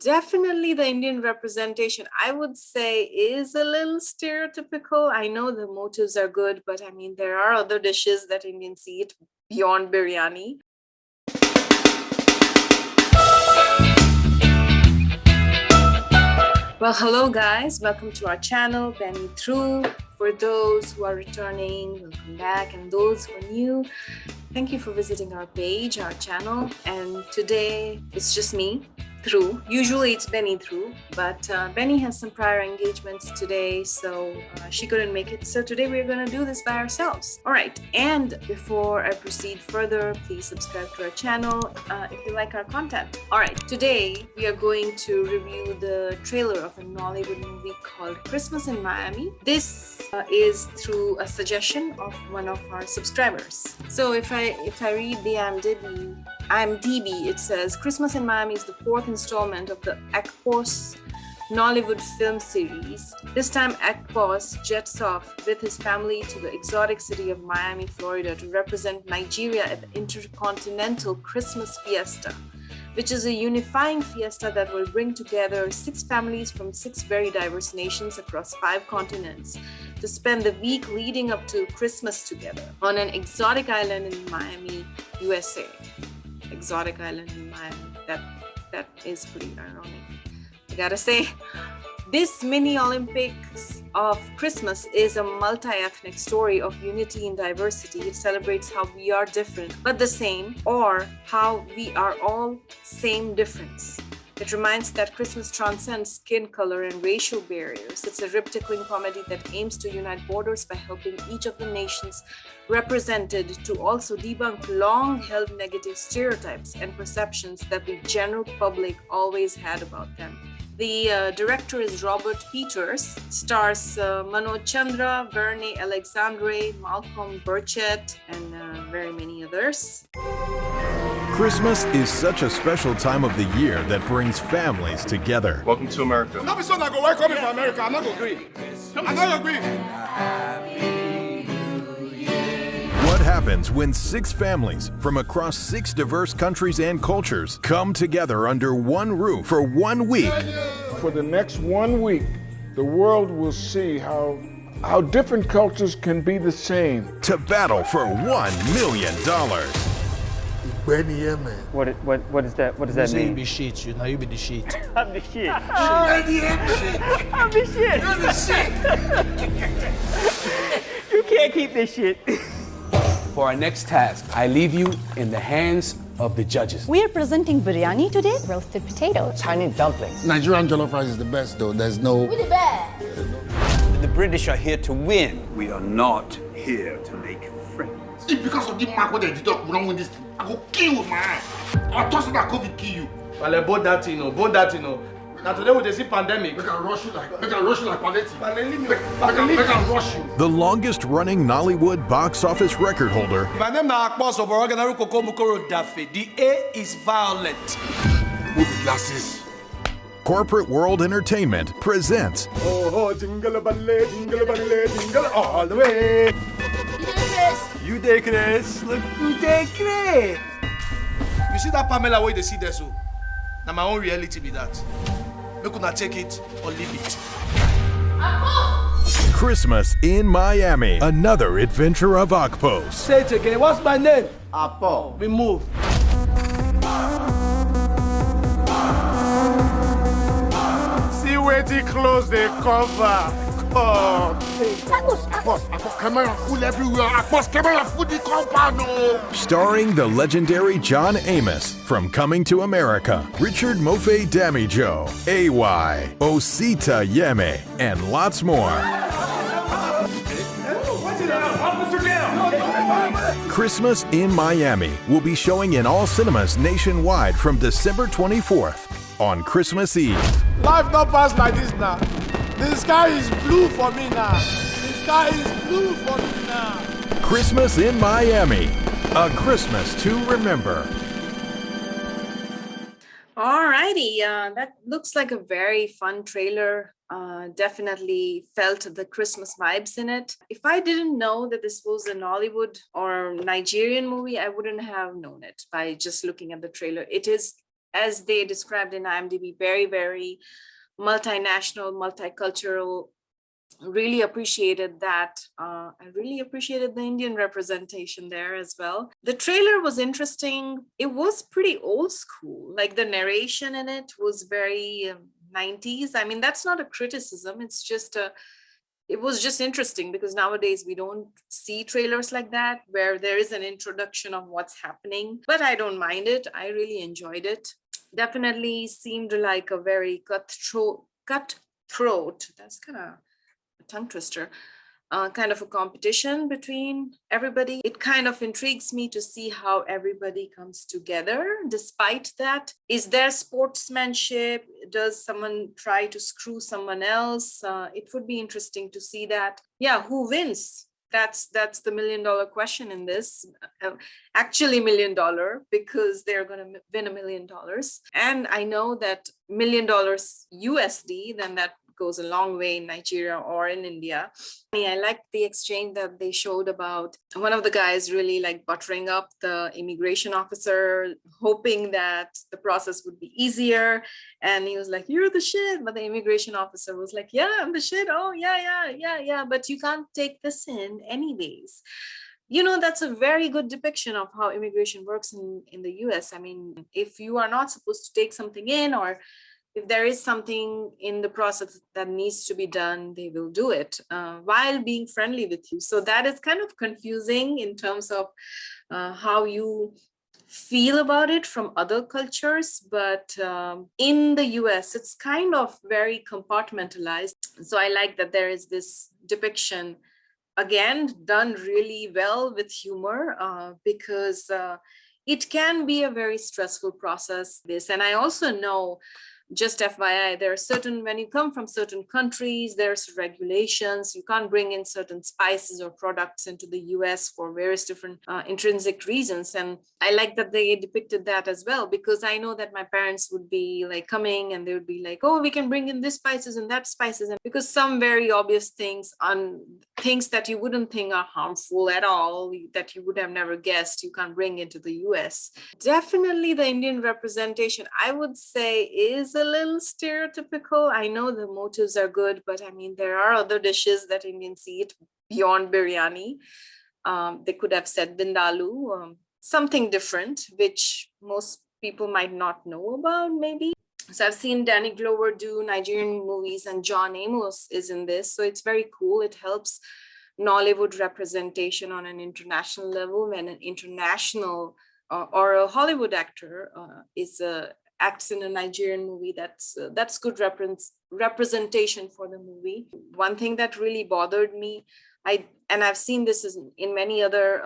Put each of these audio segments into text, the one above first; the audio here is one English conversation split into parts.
Definitely the Indian representation, I would say, is a little stereotypical. I know the motives are good, but I mean, there are other dishes that Indians eat beyond biryani. Well, hello guys, welcome to our channel, Benny Through. For those who are returning, welcome back, and those who are new, thank you for visiting our page, our channel. And today it's just me, Through. Usually it's Benny Through, but Benny has some prior engagements today, so she couldn't make it. So today we're going to do this by ourselves. All right, and before I proceed further, please subscribe to our channel if you like our content. All right, today we are going to review the trailer of a Nollywood movie called Christmas in Miami. This is through a suggestion of one of our subscribers. So if I read the IMDB, it says Christmas in Miami is the fourth installment of the AKPOS Nollywood film series. This time AKPOS jets off with his family to the exotic city of Miami, Florida to represent Nigeria at the Intercontinental Christmas Fiesta, which is a unifying fiesta that will bring together 6 families from 6 very diverse nations across 5 continents to spend the week leading up to Christmas together on an exotic island in Miami, USA. Exotic island in Miami. That is pretty ironic. I gotta say, this mini Olympics of Christmas is a multi-ethnic story of unity and diversity. It celebrates how we are different but the same, or how we are all same difference. It reminds that Christmas transcends skin color and racial barriers. It's a rib-tickling comedy that aims to unite borders by helping each of the nations represented to also debunk long-held negative stereotypes and perceptions that the general public always had about them. The director is Robert Peters, stars Manoj Chandra, Verne Alexandre, Malcolm Burchett, and very many others. Christmas is such a special time of the year that brings families together. Welcome to America. No, so not go welcome me for America. I'm not gonna agree. I'm not agree. What happens when 6 families from across 6 diverse countries and cultures come together under one roof for 1 week? For the next 1 week, the world will see how different cultures can be the same. To battle for $1 million. What is that? What does that mean? You be shit, you know, you be the shit. I'm the shit. I'm the shit. You're the shit. You can't keep this shit. For our next task, I leave you in the hands of the judges. We are presenting biryani today, roasted potatoes, Chinese dumplings. Nigerian jollof rice is the best, though. There's no... Really bad. The British are here to win. We are not here to make friends. If because of the mark what they did wrong with this, I go kill you, man. I'll toss that COVID kill you. Well, both that, you know. Now today we see pandemic. They can rush you like palliative. They can rush you. The longest running Nollywood box office record holder. My name is AKPOS Nollywood. The A is violent. Move the glasses. Corporate World Entertainment presents Oh, jingle all the way. You take Chris. Look, you take Chris. You see that Pamela way they see there, so now my own reality be that. Make una take it or leave it. Christmas in Miami, another adventure of AKPOS. Say it again. What's my name? Apo. We move. See where they close the cover. Oh, boss, camera full everywhere. Boss, camera full the compound. Starring the legendary John Amos from Coming to America, Richard Mofe Damijo, AY, Osita Yeme, and lots more. Christmas in Miami will be showing in all cinemas nationwide from December 24th on Christmas Eve. Life not pass like this now. The sky is blue for me now. The sky is blue for me now. Christmas in Miami, a Christmas to remember. Alrighty, that looks like a very fun trailer. Definitely felt the Christmas vibes in it. If I didn't know that this was a Nollywood or Nigerian movie, I wouldn't have known it by just looking at the trailer. It is as they described in IMDb, very, very multinational, multicultural. Really appreciated that. I really appreciated the Indian representation there as well. The trailer was interesting. It was pretty old school. Like the narration in it was very 90s. I mean, that's not a criticism. It's just it was just interesting because nowadays we don't see trailers like that where there is an introduction of what's happening. But I don't mind it. I really enjoyed it. Definitely seemed like a very cutthroat. That's kind of tongue twister, kind of a competition between everybody. It kind of intrigues me to see how everybody comes together despite that. Is there sportsmanship? Does someone try to screw someone else? It would be interesting to see that. Yeah, who wins? That's the $1 million question in this. Actually $1 million, because they're going to win $1 million. And I know that $1 million USD, then that goes a long way in Nigeria or in India. I liked the exchange that they showed about one of the guys really like buttering up the immigration officer, hoping that the process would be easier. And he was like, "You're the shit." But the immigration officer was like, "Yeah, I'm the shit. Oh, yeah. But you can't take this in anyways." You know, that's a very good depiction of how immigration works in the US. I mean, if you are not supposed to take something in, or if there is something in the process that needs to be done, they will do it while being friendly with you. So that is kind of confusing in terms of how you feel about it from other cultures. But in the US, it's kind of very compartmentalized. So I like that there is this depiction, again, done really well with humor, because it can be a very stressful process. And I also know, just FYI, there are certain, when you come from certain countries, there's regulations. You can't bring in certain spices or products into the US for various different intrinsic reasons. And I like that they depicted that as well, because I know that my parents would be like coming and they would be like, "Oh, we can bring in this spices and that spices." And because some very obvious things, on things that you wouldn't think are harmful at all, that you would have never guessed, you can't bring into the US. Definitely the Indian representation, I would say, is a little stereotypical. I know the motives are good, but I mean, there are other dishes that Indians eat beyond biryani. They could have said vindaloo, something different, which most people might not know about, maybe. So I've seen Danny Glover do Nigerian movies, and John Amos is in this. So it's very cool. It helps Nollywood representation on an international level when an international or a Hollywood actor acts in a Nigerian movie. That's good representation for the movie. One thing that really bothered me, I've seen this in many other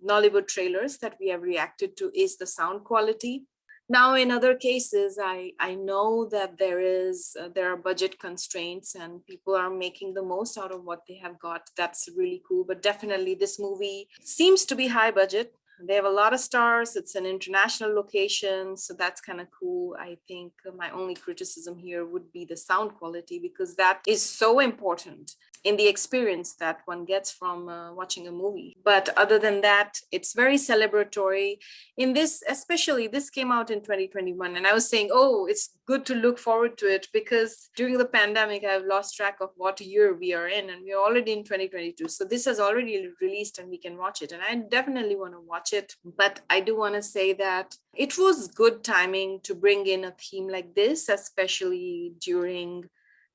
Nollywood trailers that we have reacted to, is the sound quality. Now, in other cases, I know that there are budget constraints and people are making the most out of what they have got. That's really cool. But definitely this movie seems to be high budget. They have a lot of stars. It's an international location, so that's kind of cool. I think my only criticism here would be the sound quality, because that is so important in the experience that one gets from watching a movie. But other than that, it's very celebratory. In this, especially, this came out in 2021, and I was saying, oh, it's good to look forward to it, because during the pandemic, I've lost track of what year we are in, and we're already in 2022. So this has already released and we can watch it, and I definitely want to watch it. But I do want to say that it was good timing to bring in a theme like this, especially during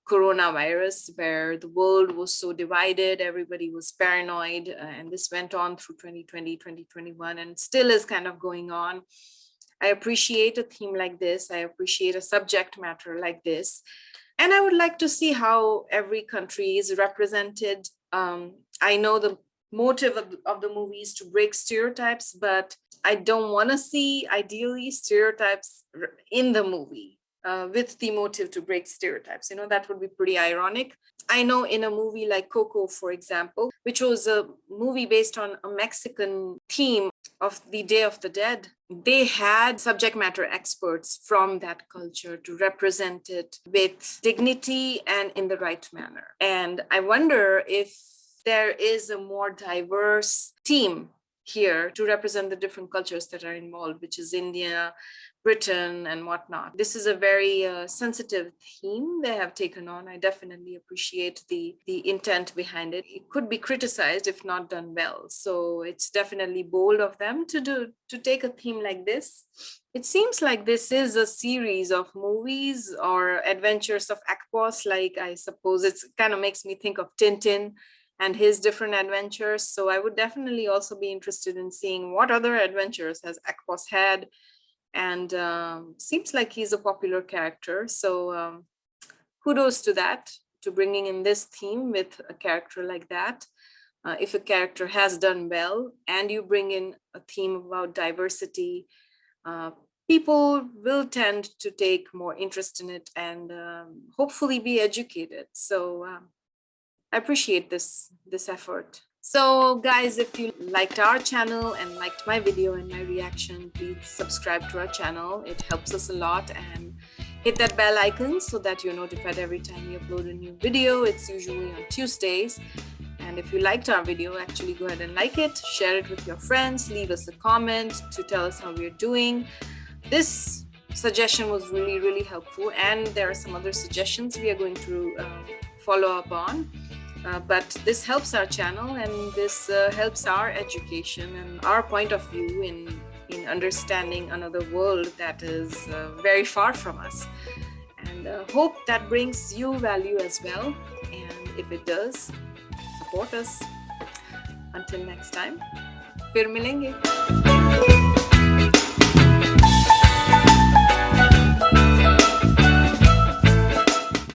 coronavirus, where the world was so divided, everybody was paranoid, and this went on through 2020, 2021, and still is kind of going on. I appreciate a theme like this. I appreciate a subject matter like this. And I would like to see how every country is represented. I know the motive of the movie is to break stereotypes, but I don't want to see, ideally, stereotypes in the movie with the motive to break stereotypes. You know, that would be pretty ironic. I know in a movie like Coco, for example, which was a movie based on a Mexican theme of the Day of the Dead, they had subject matter experts from that culture to represent it with dignity and in the right manner. And I wonder if there is a more diverse team here to represent the different cultures that are involved, which is India, Britain and whatnot. This is a very sensitive theme they have taken on. I definitely appreciate the intent behind it. It could be criticized if not done well. So it's definitely bold of them to take a theme like this. It seems like this is a series of movies or adventures of AKPOS. Like, I suppose it kind of makes me think of Tintin and his different adventures. So I would definitely also be interested in seeing what other adventures has AKPOS had. And seems like he's a popular character. So kudos to that, to bringing in this theme with a character like that. If a character has done well and you bring in a theme about diversity, people will tend to take more interest in it and hopefully be educated. So I appreciate this effort. So guys, if you liked our channel and liked my video and my reaction, please subscribe to our channel. It helps us a lot, and hit that bell icon so that you're notified every time we upload a new video. It's usually on Tuesdays. And if you liked our video, actually go ahead and like it, share it with your friends, leave us a comment to tell us how we're doing. This suggestion was really, really helpful, and there are some other suggestions we are going to follow up on. But this helps our channel, and this helps our education and our point of view in understanding another world that is very far from us. And hope that brings you value as well. And if it does, support us. Until next time, फिर मिलेंगे.